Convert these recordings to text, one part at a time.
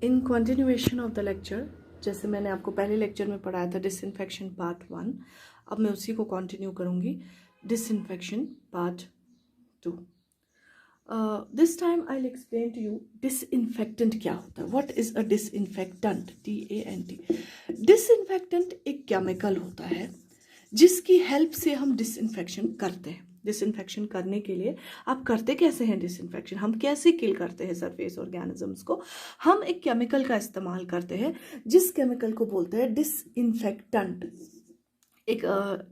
In continuation of the lecture, जैसे मैंने आपको पहले लेक्चर में पढ़ाया था डिसइंफेक्शन पार्ट 1, अब मैं उसी को कंटिन्यू करूंगी, disinfection part 2। This time I will explain to you disinfectant क्या होता है। What is a disinfectant? DANT। Disinfectant एक केमिकल होता है जिसकी हेल्प से हम डिसइंफेक्शन करते हैं। डिसइंफेक्शन करने के लिए आप करते कैसे हैं डिसइंफेक्शन? हम कैसे किल करते हैं सरफेस ऑर्गेनिजम्स को? हम एक केमिकल का इस्तेमाल करते हैं जिस केमिकल को बोलते हैं डिसइंफेक्टेंट। एक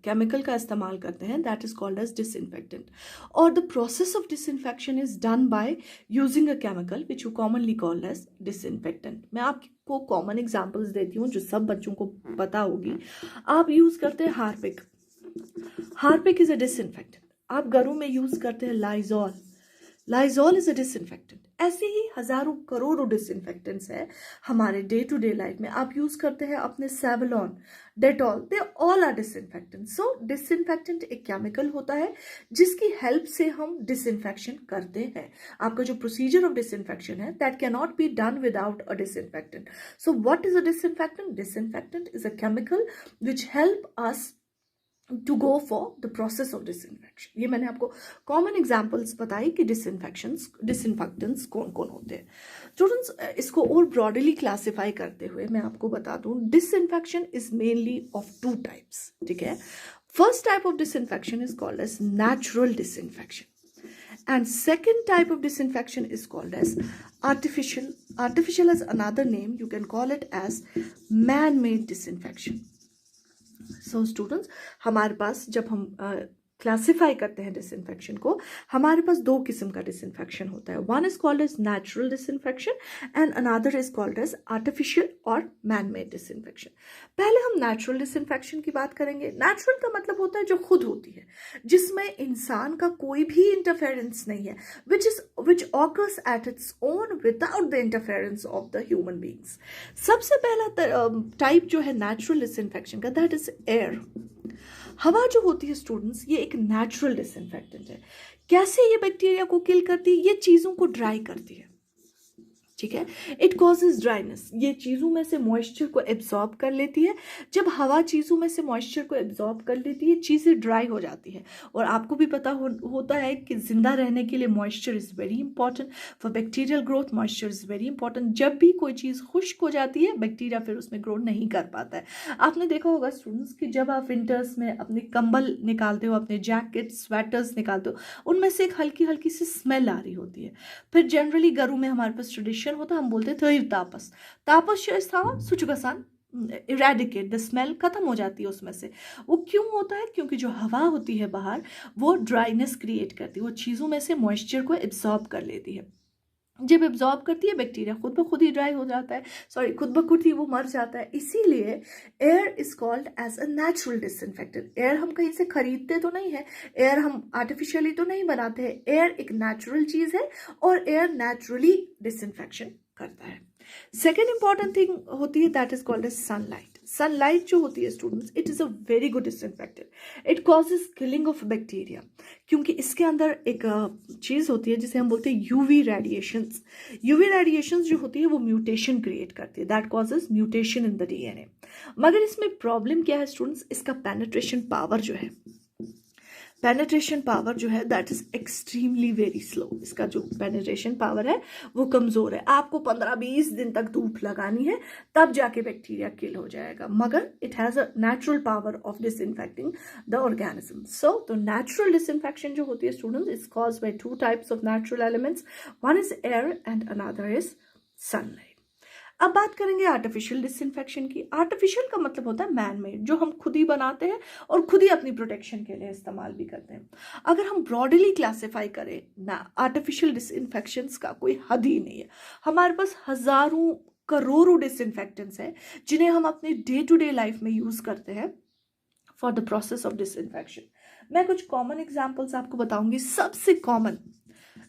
केमिकल का इस्तेमाल करते हैं that is called as disinfectant, और the process of disinfection is done by using a chemical which you commonly called as disinfectant. मैं आपको कॉमन एग्जांपल्स देती हूँ जो सब बच्चों को पता होगी। आप यूज करते हैं Harpic. Harpic is a disinfectant. आप घरों में यूज करते हैं Lysol. Lysol is a disinfectant. ऐसे ही हजारों करोड़ों डिसइंफेक्टेंट्स है हमारे डे टू डे लाइफ में। आप यूज करते हैं अपने Savlon, Dettol, they all are disinfectant. So disinfectant एक केमिकल होता है जिसकी हेल्प से हम डिसइंफेक्शन करते हैं। आपका जो प्रोसीजर ऑफ डिसइंफेक्शन है that can not be done without a disinfectant. So what is a disinfectant? Disinfectant is a chemical which help us to go for the process of disinfection. ये मैंने आपको common examples बताई कि disinfectants कौन कौन होते हैं। स्टूडेंट्स, इसको और ब्रॉडली क्लासिफाई करते हुए मैं आपको बता दूं, disinfection is mainly of 2 types. ठीक है, first type of disinfection is called as natural disinfection and second type of disinfection is called as artificial as another name, you can call it as man-made disinfection. So students, हमारे पास जब हम classify करते हैं disinfection को, हमारे पास 2 किस्म का disinfection होता है। One is called as natural disinfection and another is called as artificial और मैन मेड डिसइंफेक्शन। पहले हम नेचुरल डिसइंफेक्शन की बात करेंगे। नेचुरल का मतलब होता है जो खुद होती है, जिसमें इंसान का कोई भी इंटरफेरेंस नहीं है, which occurs at its own without the interference of the human beings. सबसे पहला टाइप जो है नेचुरल डिसइंफेक्शन का, दैट इज एयर। हवा जो होती है स्टूडेंट्स, ये एक नेचुरल डिसइंफेक्टेंट है। कैसे ये बैक्टीरिया को किल करती है? ये चीजों को ड्राई करती है। ठीक है, इट कॉजेज ड्राइनेस। ये चीज़ों में से मॉइस्चर को एब्जॉर्ब कर लेती है। जब हवा चीज़ों में से मॉइस्चर को एब्जॉर्ब कर लेती है, चीज़ें ड्राई हो जाती है। और आपको भी पता होता है कि जिंदा रहने के लिए moisture is very important for bacterial growth. Moisture is very important. जब भी कोई चीज़ खुश्क हो जाती है, बैक्टीरिया फिर उसमें ग्रो नहीं कर पाता है। आपने देखा होगा स्टूडेंट्स कि जब आप विंटर्स में अपने कंबल निकालते हो, अपने जैकेट स्वेटर्स निकालते हो, उनमें से एक हल्की हल्की सी स्मेल आ रही होती है। फिर जनरली घरों में हमारे पास ट्रेडिशन होता है, हम बोलते थे तापस तापस सुचुगसान इरेडिकेट, द स्मेल खत्म हो जाती है उसमें से। वो क्यों होता है? क्योंकि जो हवा होती है बाहर, वो ड्राइनेस क्रिएट करती है, वो चीज़ों में से मॉइस्चर को एब्जॉर्ब कर लेती है। जब एब्जॉर्ब करती है, बैक्टीरिया खुद ब खुद ही ड्राई हो जाता है, खुद ब खुद ही वो मर जाता है। इसीलिए air is called as a natural disinfectant. Air हम कहीं से खरीदते तो नहीं है, एयर हम आर्टिफिशियली तो नहीं बनाते हैं। एयर एक नेचुरल चीज है और एयर नेचुरली डिसइंफेक्शन करता है। सेकेंड इंपॉर्टेंट थिंग होती है that is called as sunlight. Sunlight जो होती है students, it is a very good disinfectant. It causes killing of bacteria, क्योंकि इसके अंदर एक चीज होती है जिसे हम बोलते हैं यूवी रेडिएशंस। यूवी रेडिएशंस जो होती है वो म्यूटेशन क्रिएट करती है, that causes mutation in the DNA. मगर इसमें प्रॉब्लम क्या है स्टूडेंट्स? इसका पेनिट्रेशन पावर जो है, पेनिट्रेशन पावर जो है that is extremely very slow. इसका जो पेनिट्रेशन पावर है वो कमजोर है। आपको 15-20 दिन तक धूप लगानी है, तब जाके बैक्टीरिया किल हो जाएगा। मगर it has a natural power of disinfecting the organism. So तो नेचुरल डिसइंफेक्शन जो होती है students is caused by 2 types of natural elements, one is air and another is sunlight. अब बात करेंगे आर्टिफिशियल डिसइंफेक्शन की। आर्टिफिशियल का मतलब होता है मैन मेड, जो हम खुद ही बनाते हैं और खुद ही अपनी प्रोटेक्शन के लिए इस्तेमाल भी करते हैं। अगर हम ब्रॉडली क्लासिफाई करें ना, आर्टिफिशियल डिसइंफेक्शंस का कोई हद ही नहीं है। हमारे पास हजारों करोड़ों डिसइंफेक्टेंट्स हैं जिन्हें हम अपने डे टू डे लाइफ में यूज करते हैं for the process of disinfection. मैं कुछ कॉमन एग्जाम्पल्स आपको बताऊंगी। सबसे कॉमन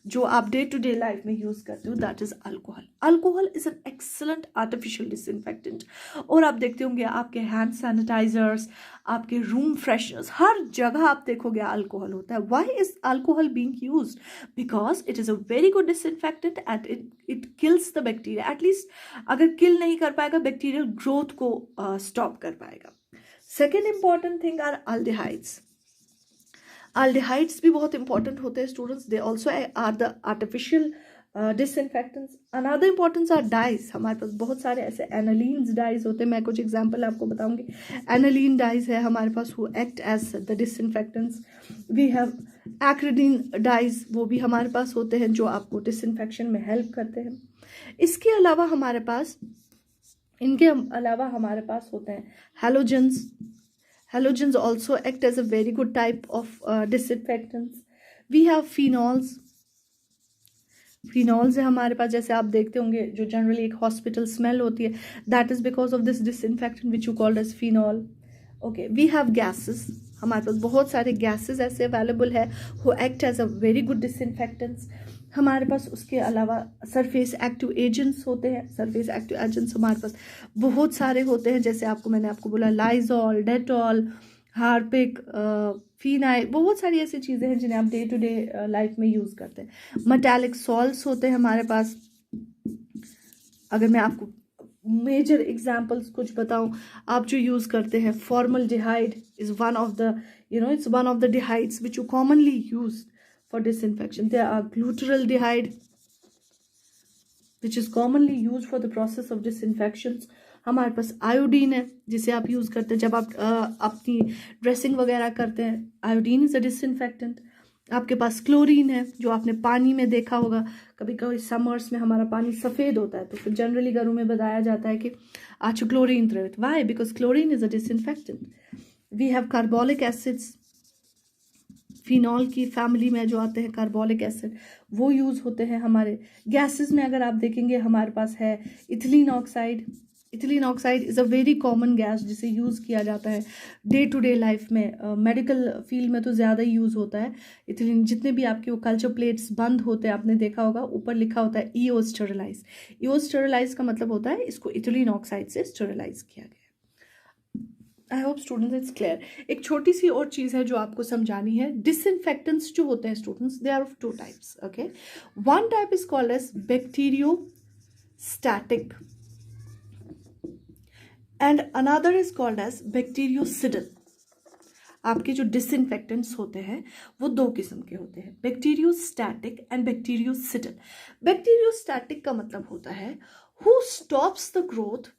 जो आप डे टू डे लाइफ में यूज करते हो, that is alcohol. Alcohol is an excellent artificial disinfectant. और आप देखते होंगे आपके हैंड सैनिटाइजर्स, आपके रूम फ्रेशनर्स, हर जगह आप देखोगे अल्कोहल होता है. Why is alcohol being used? Because it is a very good disinfectant and it kills the bacteria. At least अगर किल नहीं कर पाएगा, बैक्टीरियल ग्रोथ को स्टॉप कर पाएगा. Second important thing are aldehydes. Aldehydes भी बहुत इंपॉर्टेंट होते हैं students. They also are the artificial disinfectants. Another importance are dyes. हमारे पास बहुत सारे ऐसे एनालीन्स डाइज होते हैं. मैं कुछ एग्जांपल आपको बताऊंगी. एनालीन डाइज है हमारे पास, who act as the disinfectants. We have acridine dyes, वो भी हमारे पास होते हैं जो आपको डिसइंफेक्शन में हेल्प करते हैं. इसके अलावा हमारे पास, इनके अलावा हमारे पास होते हैं halogens. Halogens also act as a very good type of disinfectants. We have phenols. Phenols है हमारे पास, जैसे आप देखते होंगे जो जनरली एक हॉस्पिटल स्मेल होती है, that is because of this disinfectant which you called as phenol. Okay, we have gases. हमारे पास बहुत सारे गैसेस ऐसे अवेलेबल है who act as a very good disinfectants. हमारे पास उसके अलावा सरफेस एक्टिव एजेंट्स होते हैं. सरफेस एक्टिव एजेंट्स हमारे पास बहुत सारे होते हैं, जैसे मैंने आपको बोला लाइजॉल, डेटॉल, हार्पिक, फिनाइल, बहुत सारी ऐसी चीज़ें हैं जिन्हें आप डे टू डे लाइफ में यूज़ करते हैं. मेटालिक सॉल्ट्स होते हैं हमारे पास. अगर मैं आपको मेजर एग्जाम्पल्स कुछ बताऊं, आप जो यूज़ करते हैं, formaldehyde is one of the it's one of the aldehydes which you commonly use for disinfection. There are glutaraldehyde which is commonly used for the process of disinfections. हमारे पास iodine है जिसे आप यूज़ करते हैं जब आप अपनी ड्रेसिंग वगैरह करते हैं. Iodine is a disinfectant. आपके पास क्लोरीन है, जो आपने पानी में देखा होगा. कभी कभी समर्स में हमारा पानी सफ़ेद होता है, तो फिर जनरली घरों में बताया जाता है कि आज chlorine throw it. Why? Because chlorine is a disinfectant. We have carbolic acids. Phenol की फैमिली में जो आते हैं कार्बोलिक एसिड, वो यूज़ होते हैं हमारे गैसेस में. अगर आप देखेंगे हमारे पास है ethylene oxide. Ethylene oxide is a very common gas जिसे यूज़ किया जाता है डे टू डे लाइफ में. मेडिकल फील्ड में तो ज़्यादा ही यूज़ होता है इथिलीन. जितने भी आपके वो कल्चर प्लेट्स बंद होते हैं, आपने देखा होगा ऊपर लिखा होता है ईओ स्टेरिलाइज. ईओ स्टेरिलाइज का मतलब होता है इसको इथिलीन ऑक्साइड से स्टेरिलाइज किया गया. I hope students it's clear. एक छोटी सी और चीज़ है जो आपको समझानी है. डिसइंफेक्टेंट्स जो होते हैं students, they are of two types. Okay, one type is called as bacteriostatic and another is called as bactericidal. आपके जो डिसइंफेक्टेंट्स होते हैं वो दो किस्म के होते हैं, बैक्टीरियोस्टैटिक एंड बैक्टीरियोसिडल. बैक्टीरियोस्टैटिक का मतलब होता है हु स्टॉप्स द ग्रोथ